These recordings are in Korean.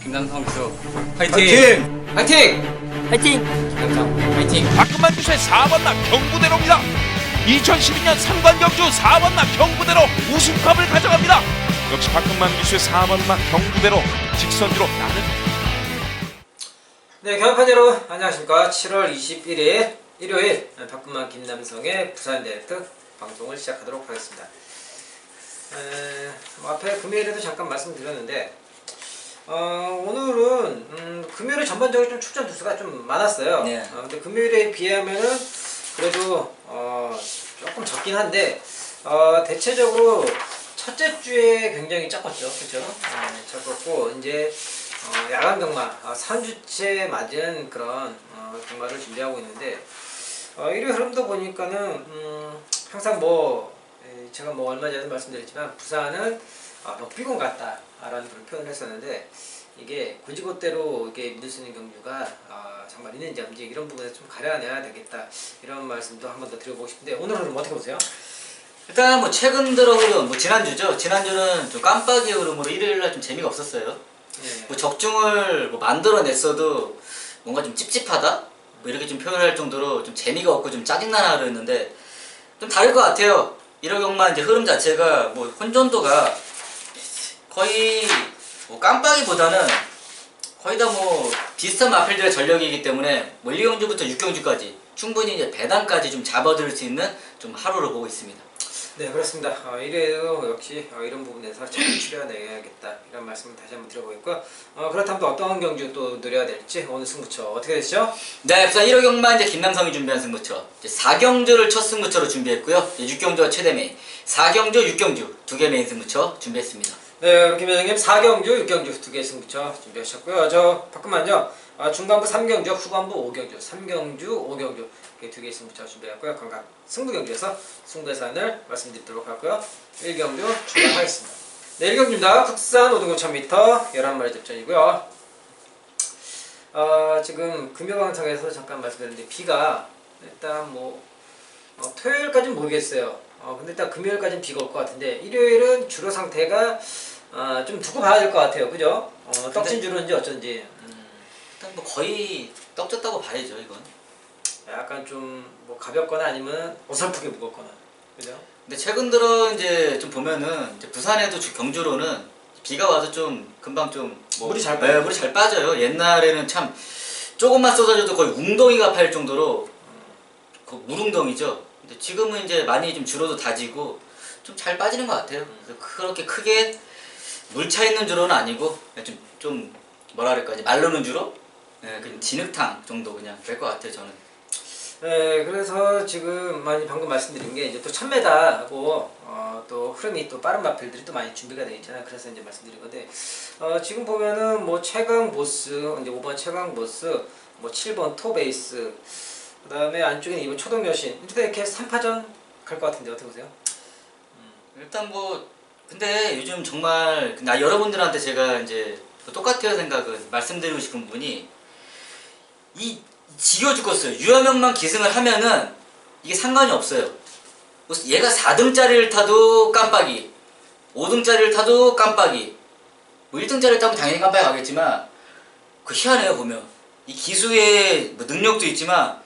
김남성 선수 화이팅! 화이팅! 화이팅! 화이팅! 김남성 화이팅! 박금만 주수의 4번 나 경부대로입니다. 2012년 상관경주 4번 나 경부대로 우승컵을 가져갑니다. 역시 박금만 기수의 4번 나 경부대로 직선주로 나는. 네, 경합판 여러분 안녕하십니까. 7월 21일 일요일 박금만 김남성의 부산 대회특 방송을 시작하도록 하겠습니다. 앞에 금요일에도 잠깐 말씀드렸는데 오늘은 금요일에 전반적으로 좀 출전 두수가 좀 많았어요. 네. 근데 금요일에 비하면은 그래도 조금 적긴 한데 대체적으로 첫째 주에 굉장히 작았죠, 그렇죠? 작았고 이제 야간 경마 3주째 맞은 그런 경마를 준비하고 있는데 일요일 흐름도 보니까는 항상 제가 얼마 전에 말씀드렸지만 부산은 럭비공 같다라는 그런 표현을 했었는데 이게 고지고대로 이게 믿을 수 있는 경주가 정말 있는지 없는지 이런 부분에서 좀 가려내야 되겠다 이런 말씀도 한 번 더 드려보고 싶은데 오늘 흐름 어떻게 보세요? 일단 최근 들어 흐름 지난주죠. 지난주는 좀 깜빡이 흐름으로 일요일날 좀 재미가 없었어요. 네. 적중을 만들어냈어도 뭔가 좀 찝찝하다 이렇게 좀 표현할 정도로 좀 재미가 없고 좀 짜증나나 그랬는데 좀 다를 것 같아요. 1호 경마 이제 흐름 자체가 혼전도가 거의 깜빡이보다는 거의 다 비슷한 마필들의 전력이기 때문에 1경주부터 6경주까지 충분히 이제 배당까지 좀 잡아들 수 있는 좀 하루를 보고 있습니다. 네, 그렇습니다. 이래도 역시 이런 부분에서 잘 추려내야겠다 이런 말씀을 다시 한번 드려보겠고요. 그렇다면 또 어떤 경주 또 노려야 될지 오늘 승부처 어떻게 되시죠? 네, 부산 1호 경마 이제 김남성이 준비한 승부처 이제 4경주를 첫 승부처로 준비했고요. 6경주가 최대 메인 4경주, 6경주 두 개 메인 승부처 준비했습니다. 네, 우리 김 회장님 4경주, 6경주 두 개 승부처 준비하셨고요. 저 박금만요. 중반부 3경주, 후반부 5경주, 3경주, 5경주 이렇게 두 개 승부처 준비했고요. 각각 승부경주에서 승부예산을 말씀드리도록 하고요. 1경주 출발하겠습니다. 네, 1경주입니다. 국산 5등 5,000m 11마리 접전이고요. 지금 금요광장에서 잠깐 말씀드렸는데 비가 일단 토요일까지는 모르겠어요. 근데 일단 금요일까지는 비가 올 것 같은데 일요일은 주로 상태가 좀 두고 봐야 될 것 같아요. 그죠? 떡진 주로인지 어쩐지 일단 거의 떡졌다고 봐야죠 이건. 약간 좀 가볍거나 아니면 어설프게 무겁거나 그죠? 근데 최근 들어 이제 좀 보면은 이제 부산에도 경주로는 비가 와서 좀 금방 좀 물이 잘 빠져요. 네, 물이 잘 빠져요. 옛날에는 참 조금만 쏟아져도 거의 웅덩이가 팔 정도로 물웅덩이죠. 근데 지금은 이제 많이 좀 줄어도 다지고 좀 잘 빠지는 것 같아요. 그래서 그렇게 크게 물 차 있는 주로는 아니고 좀 뭐라 그럴까 이제 말르는 주로 그냥 진흙탕 정도 그냥 될 것 같아요 저는. 네, 그래서 지금 방금 말씀드린 게 이제 또 1000m하고 또 흐름이 또 빠른 마필들이 또 많이 준비가 되어 있잖아요. 그래서 이제 말씀드린 건데 지금 보면은 최강 보스 이제 5번 최강 보스 7번 토베이스 그다음에 안쪽에는 2번 초동 여신 이렇게 3파전 갈 것 같은데 어떻게 보세요? 일단 근데 요즘 정말 여러분들한테 제가 이제 똑같아요 생각은 말씀드리고 싶은 부분이 지겨 죽었어요. 유효명만 기승을 하면은 이게 상관이 없어요. 얘가 4등짜리를 타도 깜빡이 5등짜리를 타도 깜빡이 1등짜리를 타면 당연히 깜빡이 가겠지만 희한해요 보면 이 기수의 능력도 있지만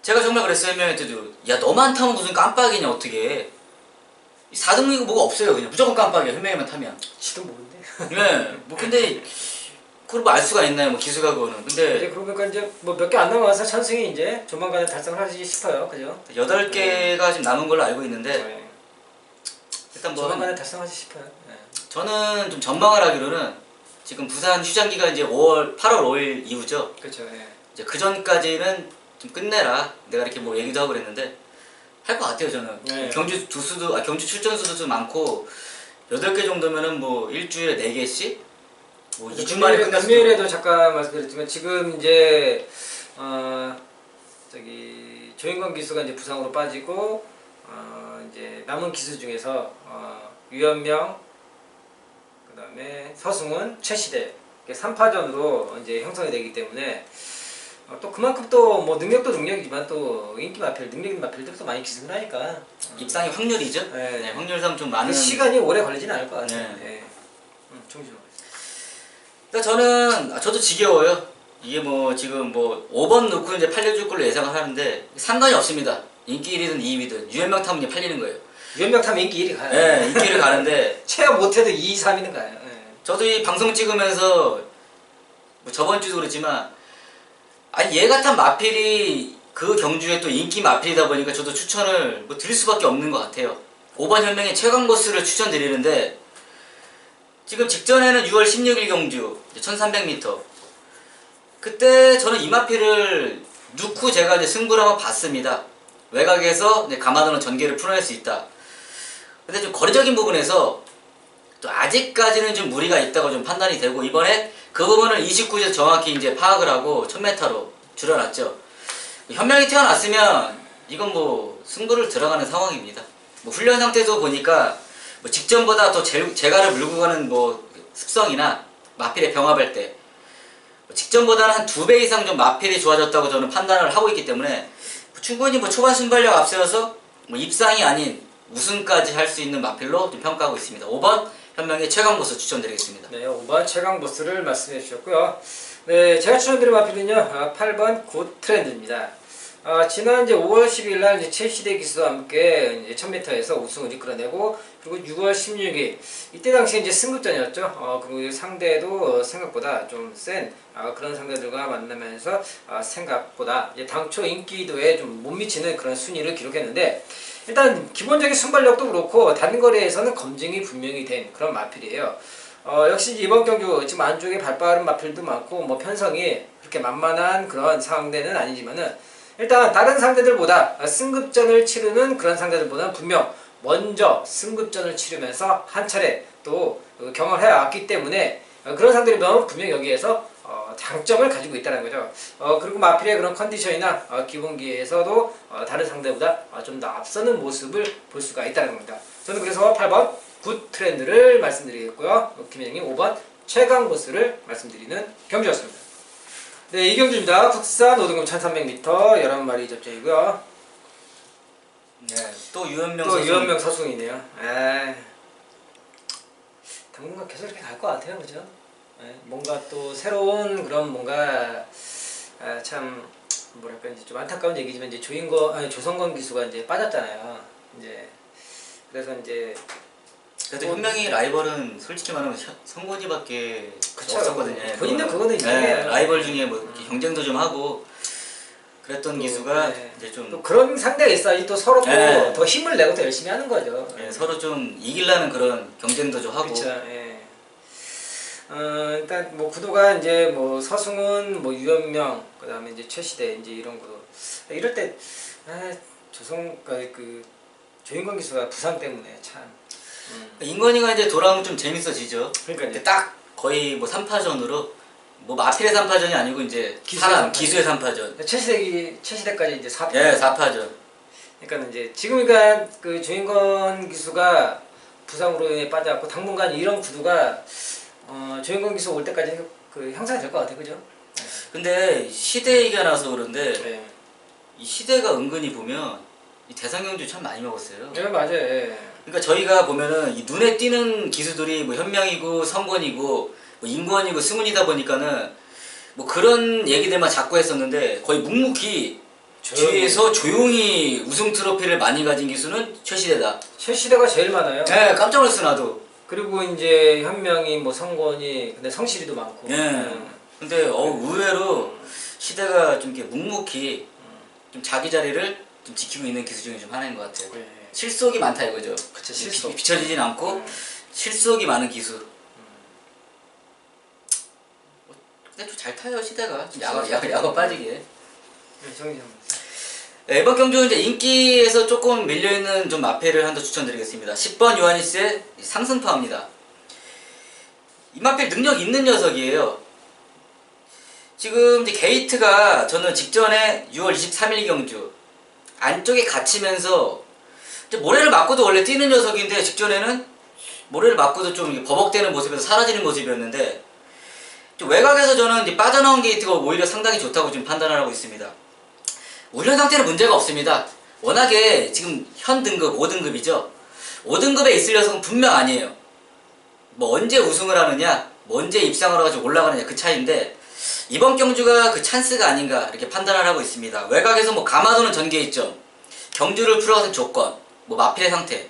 제가 정말 그랬어요. 형님한테도 야 너만 타면 무슨 깜빡이냐 어떻게 4등이고 뭐가 없어요. 그냥 무조건 깜빡이야 현명이만 타면. 지도 모르는데. 네, 근데 그걸 알 수가 있나요, 기수가 그거는. 근데 이제 그러니까 이제 몇 개 안 남아서 천승이 이제 조만간에 달성을 하시 싶어요, 그죠? 8개가 지금 남은 걸로 알고 있는데 네. 일단 조만간에 달성하시 싶어요. 네. 저는 좀 전망을 하기로는 지금 부산 휴장기가 이제 8월 5일 이후죠. 그렇죠. 네. 이제 그 전까지는 좀 끝내라. 내가 이렇게 얘기도 하고 그랬는데 할 것 같아요 저는. 네. 경주 경주 출전 수도 많고 8개 정도면은 일주일에 4개씩 2주 만에 끝날 수도. 금요일에도 잠깐 말씀드렸지만 지금 이제 조인권 기수가 이제 부상으로 빠지고 이제 남은 기수 중에서 유현명 그다음에 서승훈, 최시대 3파전으로 이제 형성이 되기 때문에 또 그만큼 또 능력도 능력이지만 또 인기 마필, 능력 있는 마필들도 또 많이 기승을 하니까 입상의 확률이죠. 네. 확률상 좀 많은. 시간이 오래 걸리진 않을 것 같아요. 네. 정신 그러니까 저도 지겨워요. 이게 뭐 지금 뭐 5번 놓고 이제 팔려줄 걸로 예상을 하는데 상관이 없습니다. 인기 1위든 2위든 유연명 타면 이제 팔리는 거예요. 유연명 타면 인기 1위 가요. 네, 인기를 가는데 체험 못해도 2, 3위는 가요. 네. 저도 이 방송 찍으면서 뭐 저번 주도 그랬지만 아니 얘 같은 마필이 그 경주에 또 인기 마필이다 보니까 저도 추천을 뭐 드릴 수밖에 없는 것 같아요. 5번 현명의 최강보스를 추천드리는데 지금 직전에는 6월 16일 경주 1300m 그때 저는 이 마필을 넣고 제가 이제 승부를 한번 봤습니다. 외곽에서 이제 감아도는 전개를 풀어낼 수 있다. 근데 좀 거리적인 부분에서 또 아직까지는 좀 무리가 있다고 좀 판단이 되고 이번에 그 부분을 29에서 정확히 이제 파악을 하고 1000m로 줄여놨죠. 현명이 태어났으면 이건 뭐 승부를 들어가는 상황입니다. 뭐 훈련 상태도 보니까 뭐 직전보다 더 재갈을 물고 가는 뭐 습성이나 마필의 병합할 때 직전보다는 한 2배 이상 좀 마필이 좋아졌다고 저는 판단을 하고 있기 때문에 충분히 뭐 초반 순발력 앞세워서 뭐 입상이 아닌 우승까지 할 수 있는 마필로 좀 평가하고 있습니다. 5번 현명의 최강보스 추천드리겠습니다. 네, 5번 최강보스를 말씀해 주셨고요. 네, 제가 추천드린 마필은요, 8번 굿트렌드입니다. 지난 이제 5월 10일 날 이제 첼시대 기수와 함께 이제 1000m에서 우승을 이끌어내고 그리고 6월 16일 이때 당시에 이제 승급전이었죠. 그리고 상대도 생각보다 좀 센 그런 상대들과 만나면서 생각보다 이제 당초 인기도에 좀 못 미치는 그런 순위를 기록했는데 일단 기본적인 순발력도 그렇고 단거리에서는 검증이 분명히 된 그런 마필이에요. 역시 이번 경주 지금 안쪽에 발빠른 마필도 많고 뭐 편성이 그렇게 만만한 그런 상대는 아니지만은 일단 다른 상대들보다 승급전을 치르는 그런 상대들보다는 분명 먼저 승급전을 치르면서 한 차례 또 경험을 해왔기 때문에 그런 상대들은 분명 여기에서 장점을 가지고 있다는 거죠. 그리고 마필의 그런 컨디션이나 기본기에서도 다른 상대보다 좀 더 앞서는 모습을 볼 수가 있다는 겁니다. 저는 그래서 8번 굿 트렌드를 말씀드리겠고요. 김현영님 5번 최강보스를 말씀드리는 경주였습니다. 네, 이 경주입니다. 국산 5등급 1300m 11마리 접전이고요. 네, 또 유현명 또 선수. 유현명 서승이네요. 당분간 계속 이렇게 갈 것 같아요, 그죠? 뭔가 또 새로운 그런 뭔가 참 뭐랄까 이제 좀 안타까운 얘기지만 이제 조성건 기수가 이제 빠졌잖아요. 이제 그래서 이제 그래도 현명이 라이벌은 솔직히 말하면 성곤이밖에 그쵸. 없었거든요. 본인도 그거는 인정해요. 라이벌 중에 뭐 이렇게 경쟁도 좀 하고 그랬던 기수가 이제 좀 또 그런 상대가 있어야지 또 서로 또 네. 더 힘을 내고 더 열심히 하는 거죠. 서로 좀 이기려는 그런 경쟁도 좀 하고. 그렇죠. 일단 뭐 구도가 이제 뭐 서승훈, 뭐 유현명, 그다음에 이제 최시대 이제 이런 구도. 이럴 때 그 조인권 기수가 부상 때문에 참. 인건이가 이제 돌아오면 좀 재밌어지죠. 그러니까 근데 딱 거의 뭐 3파전으로 뭐 마필의 3파전이 아니고 이제 기수의 3파전. 최시대까지 이제 4파. 예, 4파전. 그러니까 이제 지금 그러니까 그 조인권 기수가 부상으로 인해 빠져갖고 당분간 이런 구도가 조인권 기수 올 때까지 그 형성이 될 것 같아요, 그죠? 근데 시대 얘기가 나서 그런데 네. 이 시대가 은근히 보면 이 대상경주 참 많이 먹었어요. 네, 맞아요. 그러니까 저희가 보면은 이 눈에 띄는 기수들이 뭐 현명이고 성권이고 뭐 인권이고 승훈이다 보니까는 뭐 그런 얘기들만 자꾸 했었는데 거의 묵묵히 뒤에서 조용히 우승 트로피를 많이 가진 기수는 최시대다. 최시대가 제일 많아요. 네, 깜짝 놀랐어 나도. 그리고 이제 현명이 뭐 성권이 근데 성실이도 많고. 근데 의외로 시대가 좀 이렇게 묵묵히 좀 자기 자리를 좀 지키고 있는 기수 중에 좀 하나인 것 같아요. 실속이 많다 이거죠. 그쵸, 실속. 비춰지진 않고 실속이 많은 기수. 근데 좀 잘 타요 시대가. 좀 야가 빠지게. 네, 이번 경주는 이제 인기에서 조금 밀려있는 좀 마필을 한 더 추천드리겠습니다. 10번 요하니스의 상승파입니다. 이 마필 능력 있는 녀석이에요. 지금 이제 게이트가 저는 직전에 6월 23일 경주 안쪽에 갇히면서 모래를 맞고도 원래 뛰는 녀석인데 직전에는 모래를 맞고도 좀 버벅대는 모습에서 사라지는 모습이었는데 좀 외곽에서 저는 이제 빠져나온 게이트가 오히려 상당히 좋다고 지금 판단을 하고 있습니다. 훈련 상태는 문제가 없습니다. 워낙에 지금 현 등급 5등급이죠. 5등급에 있을 녀석은 분명 아니에요. 뭐 언제 우승을 하느냐, 언제 입상을 해가지고 올라가느냐 그 차이인데 이번 경주가 그 찬스가 아닌가 이렇게 판단을 하고 있습니다. 외곽에서 뭐 가마도는 전개있죠. 경주를 풀어가는 조건, 뭐 마필의 상태,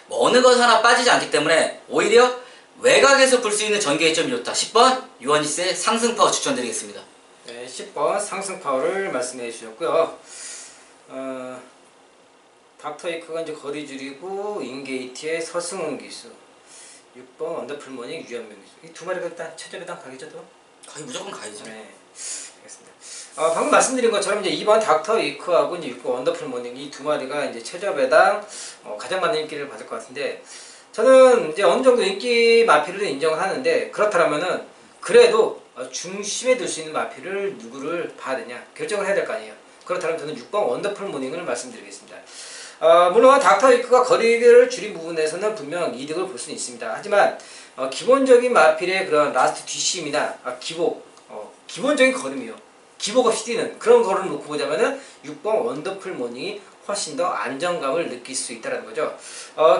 뭐 어느 것 하나 빠지지 않기 때문에 오히려 외곽에서 볼 수 있는 전개점이 좋다. 10번 유언니스의 상승파워 추천드리겠습니다. 네, 10번 상승파워를 말씀해 주셨고요. 닥터이크가 이제 거리 줄이고 인게이트의 서승훈 기수, 6번 원더풀모닝 유현명 기수. 이 두 마리가 일단 최저배당 가겠죠? 또? 거의 무조건 가야죠. 네, 알겠습니다. 방금 말씀드린 것처럼 이제 2번 닥터이크하고 이제 6번 원더풀모닝 이 두 마리가 이제 최저배당 가장 많은 인기를 받을 것 같은데, 저는 이제 어느 정도 인기 마필을 인정하는데, 그렇다면은 그래도 중심에 들 수 있는 마필을 누구를 봐야 되냐 결정을 해야 될 거 아니에요. 그렇다면 저는 6번 원더풀 모닝을 말씀드리겠습니다. 물론 닥터위크가 거리를 줄인 부분에서는 분명 이득을 볼 수는 있습니다. 하지만 기본적인 마필의 그런 라스트 뒷심이나 기본적인 걸음이요, 기복 없이 뛰는 그런 걸음을 놓고 보자면은 6번 원더풀 모닝이 훨씬 더 안정감을 느낄 수 있다는 거죠.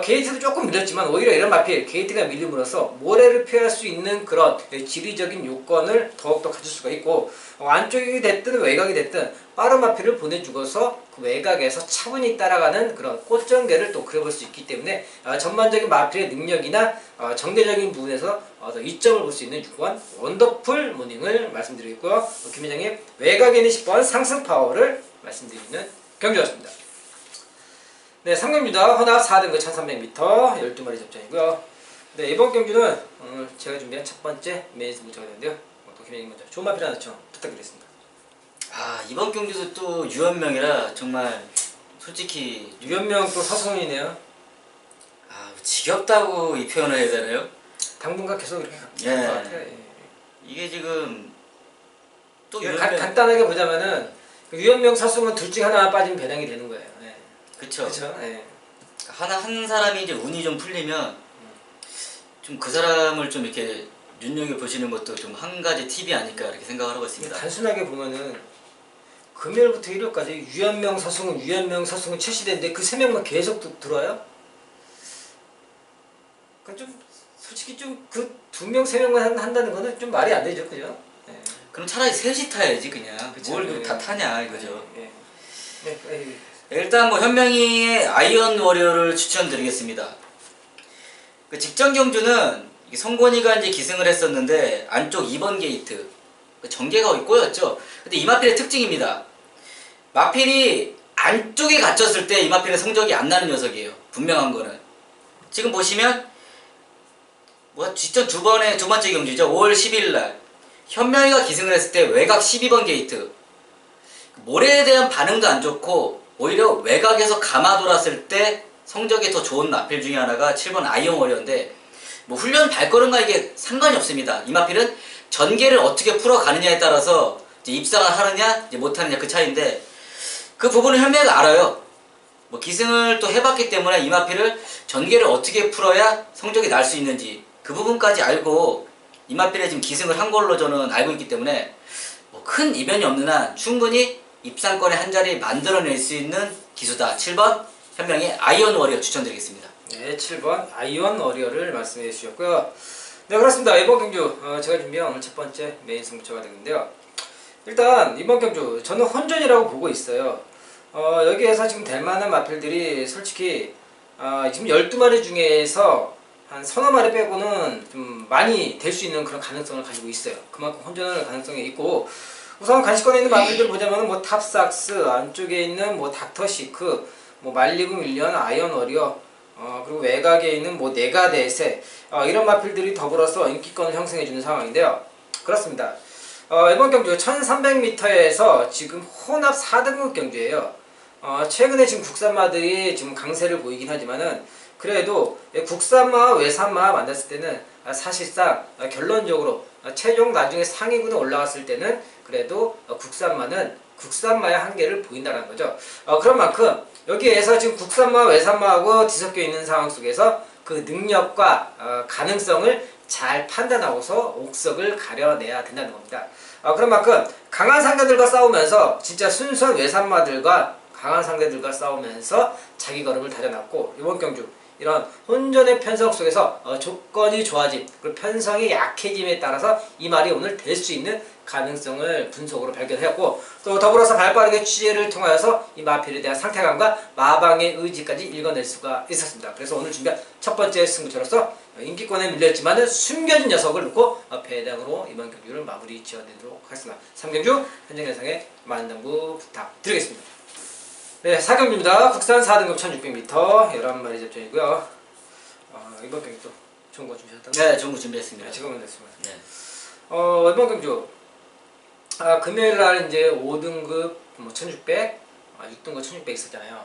게이트도 조금 밀렸지만 오히려 이런 마필 게이트가 밀림으로써 모래를 피할 수 있는 그런 지리적인 요건을 더욱더 가질 수가 있고, 안쪽이 됐든 외곽이 됐든 빠른 마필을 보내주고서 그 외곽에서 차분히 따라가는 그런 꽃전개를 또 그려볼 수 있기 때문에 전반적인 마필의 능력이나 전개적인 부분에서 더 이점을 볼 수 있는 6번 원더풀 모닝을 말씀드리겠고요. 김회장님 외곽에 있는 10번 상승 파워를 말씀드리는 경주였습니다. 네, 3경주다 혼합 4등급 1300m 12마리 접전이고요. 네, 이번 경주는 제가 준비한 첫 번째 메인 승부처가 되는데요. 또 김혜님 먼저 좋은 마필 하나 좀 부탁드리겠습니다. 이번 경주도 또 유현명이라 정말 솔직히 유현명 또 서승훈이네요. 지겹다고 이 표현을 해야 되나요? 당분간 계속 이렇게 예. 갈 것 같아요. 예. 이게 지금 또 간단하게 보자면은 유현명 서승훈 둘 중 하나 빠지면 배당이 되는 거예요. 예. 그쵸. 그렇죠. 예. 한 사람이 이제 운이 좀 풀리면 좀 그 사람을 좀 이렇게 눈여겨 보시는 것도 좀 한 가지 팁이 아닐까 이렇게 생각을 하고 있습니다. 단순하게 보면은 금요일부터 일요일까지 유현명 서승훈 출시되는데 그 세 명만 계속 들어와요? 그러니까 좀 솔직히 좀 그 두 명 세 명만 한다는 거는 좀 말이 안 되죠, 그죠? 예. 그럼 차라리 셋이 타야지 그냥. 그쵸. 뭘 다 타냐 이거죠. 예. 예. 일단 뭐 현명이의 아이언 워리어를 추천드리겠습니다. 그 직전 경주는 성권이가 이제 기승을 했었는데 안쪽 2번 게이트 전개가 거의 꼬였죠. 근데 이 마필의 특징입니다. 마필이 안쪽에 갇혔을 때 이 마필의 성적이 안 나는 녀석이에요. 분명한 거는 지금 보시면 직전 두 번째 경주죠. 5월 10일 날 현명이가 기승을 했을 때 외곽 12번 게이트 모래에 대한 반응도 안 좋고 오히려 외곽에서 감아 돌았을 때 성적이 더 좋은 마필 중에 하나가 7번 아이언 워리어인데 뭐 훈련 발걸음과 이게 상관이 없습니다. 이 마필은 전개를 어떻게 풀어가느냐에 따라서 이제 입상을 하느냐 이제 못하느냐 그 차이인데 그 부분을 현명이가 알아요. 뭐 기승을 또 해봤기 때문에 이 마필을 전개를 어떻게 풀어야 성적이 날 수 있는지 그 부분까지 알고 이 마필에 지금 기승을 한 걸로 저는 알고 있기 때문에 뭐 큰 이변이 없는 한 충분히 입상권의 한 자리 만들어낼 수 있는 기수다. 7번 현명의 아이언 워리어 추천드리겠습니다. 네, 7번 아이언 워리어를 말씀해 주셨고요. 네, 그렇습니다. 이번 경주 제가 준비한 오늘 첫 번째 메인 승부처가 되는데요. 일단 이번 경주 저는 혼전이라고 보고 있어요. 여기에서 지금 될 만한 마필들이 솔직히 지금 12마리 중에서 한 서너 마리 빼고는 좀 많이 될 수 있는 그런 가능성을 가지고 있어요. 그만큼 혼전할 가능성이 있고, 우선 간식권에 있는 마필들을 보자면 뭐 탑삭스, 안쪽에 있는 뭐 닥터시크, 뭐 말리브 밀리언, 아이언 워리어, 그리고 외곽에 있는 뭐 네가데세, 이런 마필들이 더불어서 인기권을 형성해주는 상황인데요. 그렇습니다. 이번 경주 1300m에서 지금 혼합 4등급 경주예요. 최근에 지금 국산마들이 지금 강세를 보이긴 하지만은 그래도 국산마와 외산마 만났을 때는 사실상 결론적으로 최종 나중에 상위군에 올라갔을 때는 그래도 국산마는 국산마의 한계를 보인다는 거죠. 그런 만큼 여기에서 지금 국산마 외산마하고 뒤섞여 있는 상황 속에서 그 능력과 가능성을 잘 판단하고서 옥석을 가려내야 된다는 겁니다. 그런 만큼 강한 상대들과 싸우면서 진짜 순수한 외산마들과 강한 상대들과 싸우면서 자기 걸음을 다져놨고, 이번 경주 이런 혼전의 편성 속에서 조건이 좋아짐 그리고 편성이 약해짐에 따라서 이 말이 오늘 될 수 있는 가능성을 분석으로 발견하였고 또 더불어서 발빠르게 취재를 통하여서 이 마필에 대한 상태감과 마방의 의지까지 읽어낼 수가 있었습니다. 그래서 오늘 준비한 첫 번째 승부처로서 인기권에 밀렸지만은 숨겨진 녀석을 놓고 배당으로 이번 경주를 마무리 지어드리도록 하겠습니다. 3경주 현장 예상에 많은 당부 부탁드리겠습니다. 네, 4경주입니다. 국산 4등급 1600m 11마리 접전이고요. 이번 경주 또 좋은 거 준비하셨다고? 네, 좋은 거 준비했습니다. 지금은 됐습니다. 네. 이번 경주 금요일 날 이제 5등급 1600, 6등급 1600 있었잖아요.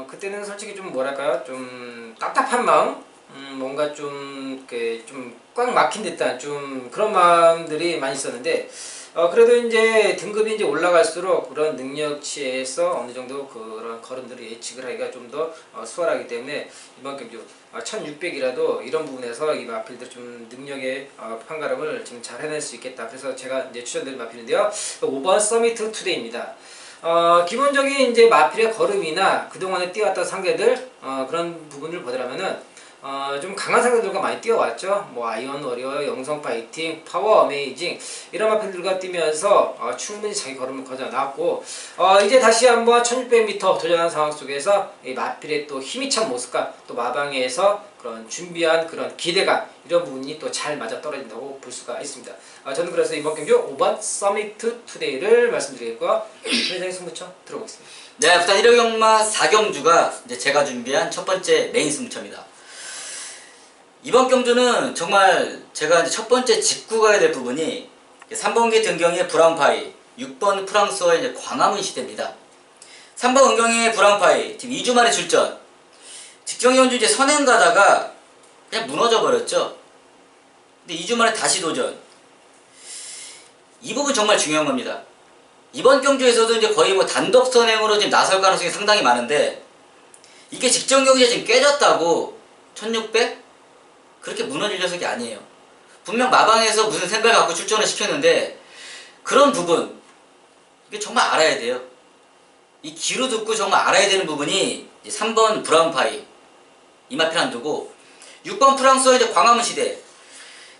그때는 솔직히 좀 뭐랄까요? 좀 답답한 마음? 뭔가 좀 꽉 막힌 듯한 좀 그런 마음들이 많이 있었는데 그래도 이제 등급이 이제 올라갈수록 그런 능력치에서 어느 정도 그런 걸음들을 예측을 하기가 좀 더 수월하기 때문에 이번 경주 1600이라도 이런 부분에서 이 마필들 좀 능력의 판가름을 좀 잘 해낼 수 있겠다. 그래서 제가 이제 추천드린 마필인데요. 5번 서미트 투데이입니다. 기본적인 이제 마필의 걸음이나 그동안에 뛰어왔던 상대들 그런 부분을 보더라면은 좀 강한 상대들과 많이 뛰어왔죠. 뭐 아이언 워리어, 영성 파이팅, 파워 어메이징 이런 마필들과 뛰면서 충분히 자기 걸음을 거저 나왔고 이제 다시 한번 1600m 도전하는 상황 속에서 이 마필의 또 힘이 찬 모습과 또 마방에서 그런 준비한 그런 기대감 이런 부분이 또 잘 맞아 떨어진다고 볼 수가 있습니다. 저는 그래서 이번 경주 5번 서미트 투데이를 말씀드리겠고요. 현장의 승부처 들어보겠습니다. 네, 부산 1호 경마 4경주가 이제 제가 준비한 첫 번째 메인 승부처입니다. 이번 경주는 정말 제가 이제 첫 번째 짚고 가야 될 부분이 3번기 등경의 브라운파이, 6번 프랑스어의 이제 광화문 시대입니다. 3번 은경의 브라운파이, 지금 2주 만에 출전. 직경 연주 이제 선행 가다가 그냥 무너져 버렸죠. 근데 2주 만에 다시 도전. 이 부분 정말 중요한 겁니다. 이번 경주에서도 이제 거의 뭐 단독 선행으로 지금 나설 가능성이 상당히 많은데 이게 직전 경기에 지금 깨졌다고 1600? 그렇게 무너질 녀석이 아니에요. 분명 마방에서 무슨 생각을 갖고 출전을 시켰는데 그런 부분 이게 정말 알아야 돼요. 이 귀로 듣고 정말 알아야 되는 부분이 3번 브라운파이 이마필 안 두고 6번 프랑스어 이제 광화문 시대.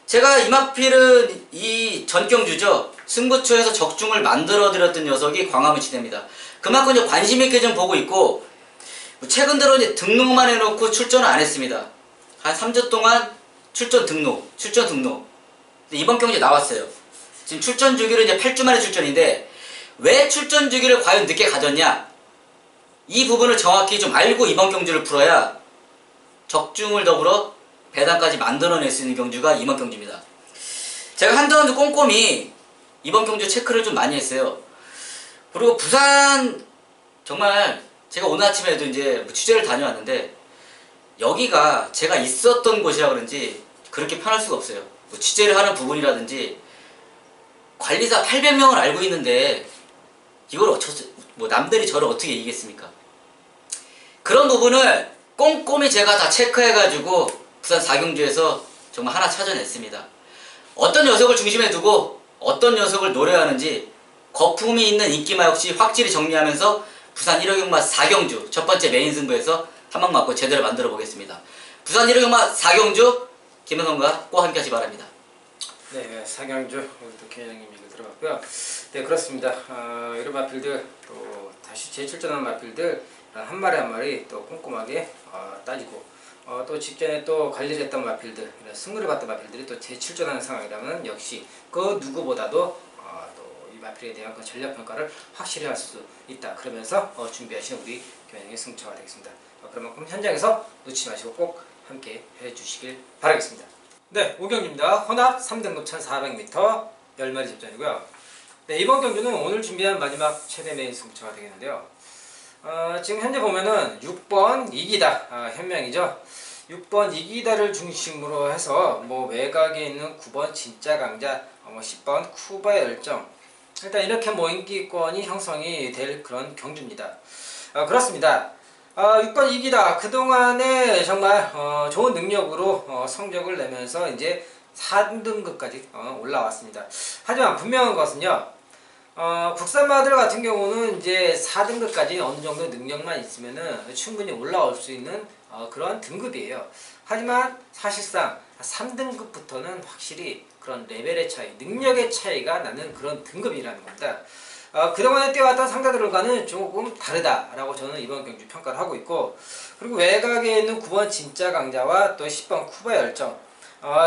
제가 이마필은 이 전경주죠. 승부처에서 적중을 만들어 드렸던 녀석이 광화문 시대입니다. 그만큼 이제 관심 있게 좀 보고 있고 최근 들어 이제 등록만 해놓고 출전을 안 했습니다. 한 3주 동안 출전 등록. 근데 이번 경기에 나왔어요. 지금 출전 주기로 이제 8주 만에 출전인데 왜 출전 주기를 과연 늦게 가졌냐? 이 부분을 정확히 좀 알고 이번 경주를 풀어야 적중을 더불어 배당까지 만들어낼 수 있는 경주가 이번 경주입니다. 제가 한동안도 꼼꼼히 이번 경주 체크를 좀 많이 했어요. 그리고 부산 정말 제가 오늘 아침에도 이제 취재를 다녀왔는데 여기가 제가 있었던 곳이라 그런지 그렇게 편할 수가 없어요. 뭐 취재를 하는 부분이라든지 관리사 800명을 알고 있는데 이걸 뭐 남들이 저를 어떻게 이기겠습니까? 그런 부분을 꼼꼼히 제가 다 체크해가지고 부산 4경주에서 정말 하나 찾아냈습니다. 어떤 녀석을 중심에 두고 어떤 녀석을 노려하는지 거품이 있는 인기마 역시 확실히 정리하면서 부산 1호 경마 4경주 첫 번째 메인 승부에서 한방 맞고 제대로 만들어 보겠습니다. 부산 1호 경마 4경주 김현성과 꼭 함께 하시 바랍니다. 네, 4경주 오늘도 김현영님 얘기 들어봤고요. 네, 그렇습니다. 이런 마필들 또 다시 재출전하는 마필들 한 마리 한 마리 또 꼼꼼하게 따지고 또 직전에 또 관리를 했던 마필들 승부를 봤던 마필들이 또 재출전하는 상황이라면 역시 그 누구보다도 또 이 마필에 대한 그 전략 평가를 확실히 할 수 있다. 그러면서 준비하시는 우리 김현영의 승부처가 되겠습니다. 그만큼 현장에서 놓치지 마시고 꼭 함께 해주시길 바라겠습니다. 네, 5경주입니다. 혼합 3등급 1400m 10마리 접전이고요. 네, 이번 경주는 오늘 준비한 마지막 최대 메인 승부처가 되겠는데요. 지금 현재 보면은 6번 이기다 현명이죠. 6번 이기다를 중심으로 해서 뭐 외곽에 있는 9번 진짜 강자, 10번 쿠바의 열정, 일단 이렇게 뭐 인기권이 형성이 될 그런 경주입니다. 그렇습니다. 6번 이기다 그동안에 정말 좋은 능력으로 성적을 내면서 이제 4등급까지 올라왔습니다. 하지만 분명한 것은요, 국산마들 같은 경우는 이제 4등급까지 어느 정도 능력만 있으면은 충분히 올라올 수 있는 그런 등급이에요. 하지만 사실상 3등급부터는 확실히 그런 레벨의 차이, 능력의 차이가 나는 그런 등급이라는 겁니다. 그동안에 뛰어왔던 상대들과는 조금 다르다라고 저는 이번 경주 평가를 하고 있고, 그리고 외곽에 있는 9번 진짜 강자와 또 10번 쿠바 열정,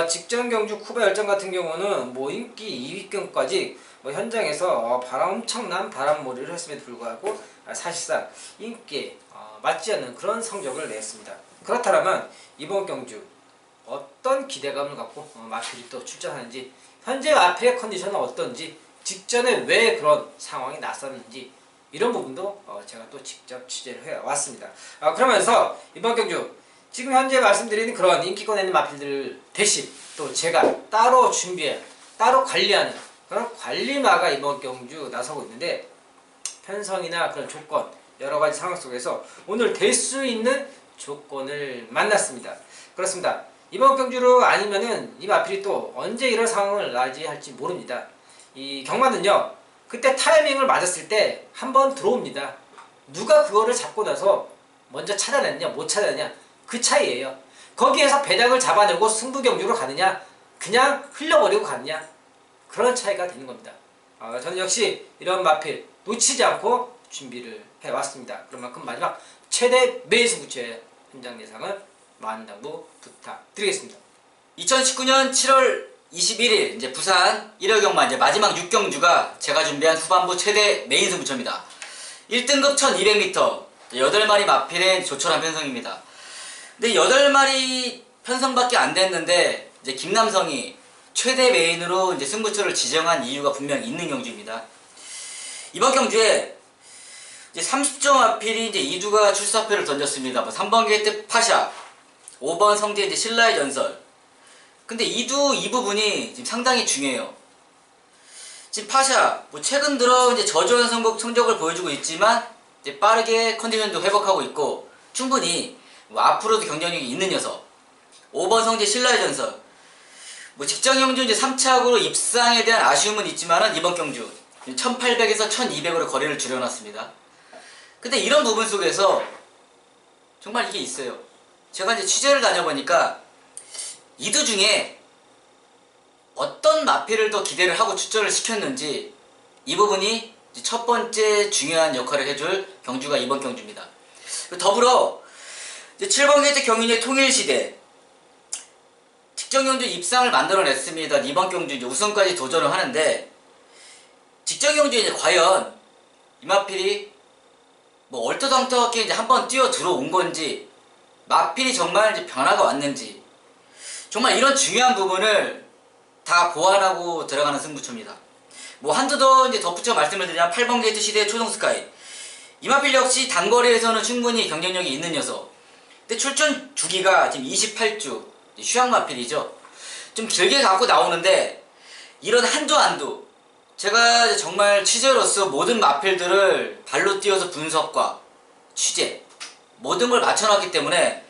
직전 경주 쿠바 열정 같은 경우는 뭐 인기 2위권까지 뭐 현장에서 엄청난 바람몰이를 했음에도 불구하고 사실상 인기에 맞지 않는 그런 성적을 냈습니다. 그렇다면 이번 경주 어떤 기대감을 갖고 마필이 또 출전하는지, 현재 마필의 컨디션은 어떤지, 직전에 왜 그런 상황이 났었는지, 이런 부분도 제가 또 직접 취재를 해왔습니다. 그러면서 이번 경주 지금 현재 말씀드린 그런 인기권에 있는 마필들 대신 또 제가 따로 준비해 따로 관리하는 그런 관리마가 이번 경주 나서고 있는데, 편성이나 그런 조건 여러가지 상황 속에서 오늘 될 수 있는 조건을 만났습니다. 그렇습니다. 이번 경주로 아니면은 이 마필이 또 언제 이런 상황을 맞이할지 모릅니다. 이 경마는요, 그때 타이밍을 맞았을 때 한 번 들어옵니다. 누가 그거를 잡고 나서 먼저 찾아냈냐 못 찾아냈냐, 그 차이예요. 거기에서 배당을 잡아내고 승부 경주로 가느냐, 그냥 흘려버리고 가느냐, 그런 차이가 되는 겁니다. 저는 역시 이런 마필 놓치지 않고 준비를 해왔습니다. 그런 만큼 마지막 최대 매일 승부처의 현장 예상을 만당부 부탁드리겠습니다. 2019년 7월 21일 이제 부산 1월 경마 이제 마지막 6경주가 제가 준비한 후반부 최대 메인 승부처입니다. 1등급 1200m 8마리 마필의 조촐한 편성입니다. 근데 8마리 편성밖에 안 됐는데 이제 김남성이 최대 메인으로 이제 승부처를 지정한 이유가 분명히 있는 경주입니다. 이번 경주에 이제 30점 마필이 이제 이두가 출사표를 던졌습니다. 뭐 3번 게이트 파샤, 5번 성대 이제 신라의 전설. 근데 이두 이 부분이 지금 상당히 중요해요. 지금 파샤 뭐 최근 들어 이제 저조한 성적을 보여주고 있지만 이제 빠르게 컨디션도 회복하고 있고 충분히 뭐 앞으로도 경쟁력이 있는 녀석. 5번 성대 신라의 전설. 뭐 직전 경주 이제 3착으로 입상에 대한 아쉬움은 있지만은 이번 경주 1800에서 1200으로 거리를 줄여놨습니다. 근데 이런 부분 속에서 정말 이게 있어요. 제가 이제 취재를 다녀보니까 이두 중에 어떤 마필을 더 기대를 하고 출전을 시켰는지 이 부분이 첫 번째 중요한 역할을 해줄 경주가 이번 경주입니다. 더불어 이제 7번 게이트 경인의 통일시대 직전 경주 입상을 만들어냈습니다. 이번 경주 이제 우승까지 도전을 하는데 직전 경주에 이제 과연 이 마필이 뭐 얼토당토하게 이제 한번 뛰어 들어온 건지 마필이 정말 이제 변화가 왔는지 정말 이런 중요한 부분을 다 보완하고 들어가는 승부처입니다. 뭐 한두 더 이제 덧붙여 말씀을 드리면 8번 게이트 시대의 초동스카이 이 마필 역시 단거리에서는 충분히 경쟁력이 있는 녀석. 근데 출전 주기가 지금 28주 휴양 마필이죠. 좀 길게 갖고 나오는데 이런 한두 제가 정말 취재로서 모든 마필들을 발로 뛰어서 분석과 취재 모든 걸 맞춰놨기 때문에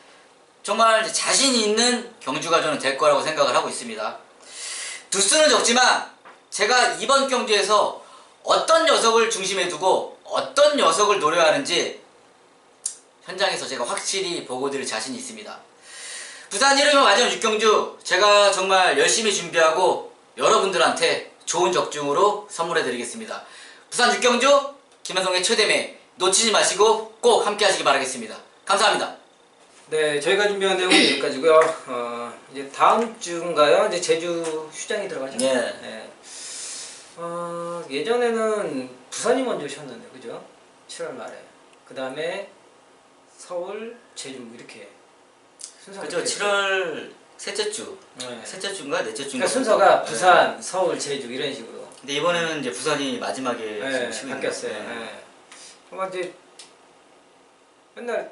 정말 자신이 있는 경주가 저는 될 거라고 생각을 하고 있습니다. 두수는 적지만 제가 이번 경주에서 어떤 녀석을 중심에 두고 어떤 녀석을 노려하는지 현장에서 제가 확실히 보고 드릴 자신이 있습니다. 부산 1회 마지막 6경주 제가 정말 열심히 준비하고 여러분들한테 좋은 적중으로 선물해 드리겠습니다. 부산 6경주 김현성의 최대매 놓치지 마시고 꼭 함께 하시기 바라겠습니다. 감사합니다. 네, 저희가 준비한 내용은 여기까지고요. 이제 다음 주인가요? 이제 제주 휴장이 들어가죠? 네. 네. 예전에는 부산이 먼저 오셨는데, 그죠? 7월 말에. 그 다음에 서울, 제주 이렇게 순서가 그죠? 7월 셋째 주. 네. 셋째 주인가 넷째 주인가? 그러니까 순서가 부산, 서울, 제주 이런 식으로. 근데 이번에는 이제 부산이 마지막에 네, 지금 바뀌었어요. 네. 네. 그러니까 이제 맨날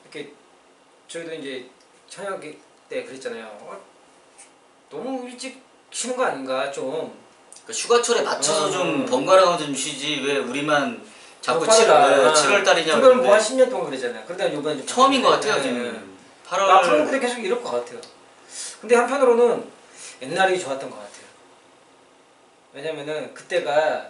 이렇게 저희도 이제 저녁 때 그랬잖아요. 너무 일찍 쉬는 거 아닌가 좀. 그러니까 휴가철에 맞춰서 좀 번갈아가면서 좀 쉬지 왜 우리만 자꾸 빠르다. 7월 달이냐고. 그걸 뭐 한 10년 동안 그랬잖아요. 그러다 이번에 좀 처음인 것 같아요 네. 지금. 8월. 앞으로는 그래 계속 이럴 것 같아요. 근데 한편으로는 옛날이 좋았던 것 같아요. 왜냐면은 그때가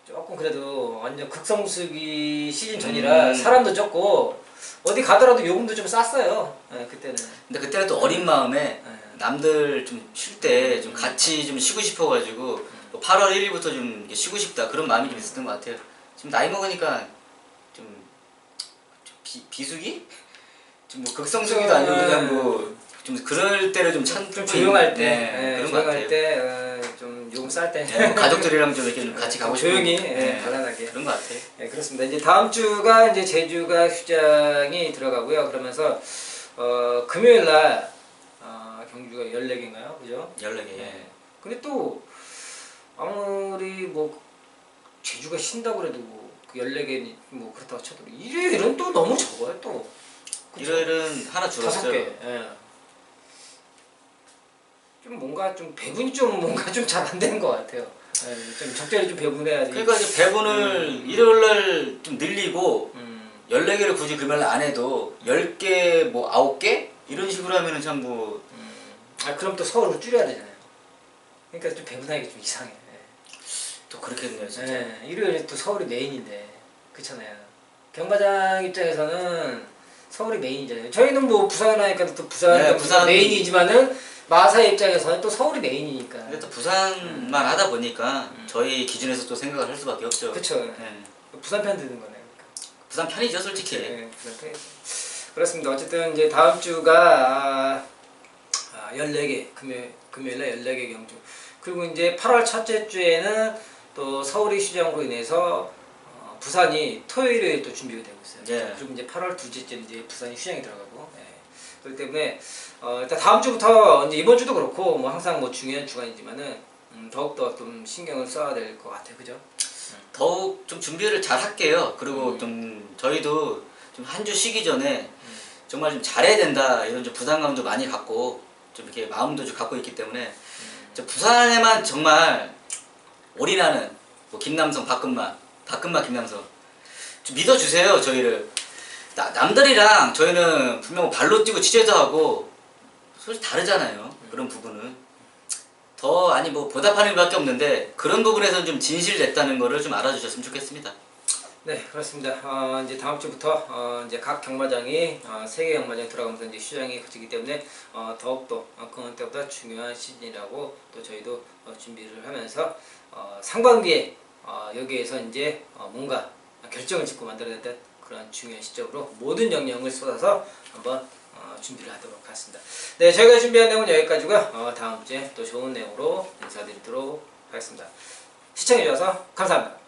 조금 그래도 완전 극성수기 시즌 전이라 사람도 적고 어디 가더라도 요금도 좀 쌌어요. 예, 그때는. 근데 그때는 또 어린 마음에 예. 남들 좀 쉴 때 좀 같이 좀 쉬고 싶어가지고 뭐 8월 1일부터 좀 이렇게 쉬고 싶다 그런 마음이 좀 있었던 것 같아요. 지금 나이 먹으니까 좀 비수기? 좀 뭐 극성수기도 아니고 그냥 뭐 좀 그럴 때를 좀 좀 조용할 때, 네, 그런 것 조용할 같아요. 때, 좀 요금 쌀 때. 네, 뭐 가족들이랑 좀 이렇게 좀 같이 가고 싶고 조용히, 네, 편안하게. 그런 것 같아요. 네, 그렇습니다. 이제 다음 주가 이제 제주가 휴장이 들어가고요. 그러면서 금요일 날 경주가 14개인가요? 그죠? 14개. 예. 근데 또 아무리 뭐 제주가 쉰다고 그래도 그 14개 뭐 그렇다고 쳐도 일요일은 또 너무 적어요, 또. 그쵸? 일요일은 하나 줄었어요. 5개. 예. 좀 뭔가 좀 배분이 좀 뭔가 좀 잘 안 되는 것 같아요. 예, 좀 적절히 좀 배분해야지. 그러니까 이제 배분을 일요일날 좀 늘리고 14개를 굳이 금요일 안 해도 10개 뭐 9개 이런 식으로 하면은 참 뭐 그럼 또 서울을 줄여야 되잖아요. 그러니까 좀 배분하기 좀 이상해. 또 그렇겠네요 진짜. 일요일에 또 서울이 메인인데 그렇잖아요. 경마장 입장에서는 서울이 메인이잖아요. 저희는 뭐 부산 하니까 또 부산 부산 메인이지만은 마사의 입장에서는 또 서울이 메인이니까. 근데 또 부산만 하다 보니까 저희 기준에서 또 생각을 할 수밖에 없죠. 그렇죠. 네. 부산 편 드는 거네요. 부산 편이죠 솔직히. 네, 부산 편이죠. 그렇습니다. 어쨌든 이제 다음 주가 14개 금요일날 14개 경주. 그리고 이제 8월 첫째 주에는 또 서울이 휴장으로 인해서 부산이 토요일에 또 준비가 되고 있어요. 네. 그리고 이제 8월 둘째 주 이제 부산이 휴장이 들어가고. 그렇기 때문에 일단 다음 주부터 이제 이번 주도 그렇고 뭐 항상 뭐 중요한 주간이지만은 더욱더 좀 신경을 써야 될 것 같아요. 그죠? 더욱 좀 준비를 잘 할게요. 그리고 좀 저희도 좀 한 주 쉬기 전에 정말 좀 잘해야 된다 이런 좀 부담감도 많이 갖고 좀 이렇게 마음도 좀 갖고 있기 때문에 저 부산에만 정말 올인하는 뭐 김남성, 박근마, 김남성 좀 믿어주세요 저희를. 남들이랑 저희는 분명 발로 뛰고 취재도 하고 솔직히 다르잖아요. 그런 부분은 더 아니 뭐 보답하는 것밖에 없는데 그런 부분에서는 좀 진실됐다는 거를 좀 알아주셨으면 좋겠습니다. 네, 그렇습니다. 이제 다음 주부터 이제 각 경마장이 세계 경마장 들어가면서 이제 휴장이 거치기 때문에 더욱더 그런 때보다 중요한 시즌이라고 또 저희도 준비를 하면서 상반기에 여기에서 이제 뭔가 결정을 짓고 만들어야 될 그런 중요한 시점으로 모든 역량을 쏟아서 한번 준비를 하도록 하겠습니다. 네, 저희가 준비한 내용은 여기까지고요. 다음 주에 또 좋은 내용으로 인사드리도록 하겠습니다. 시청해주셔서 감사합니다.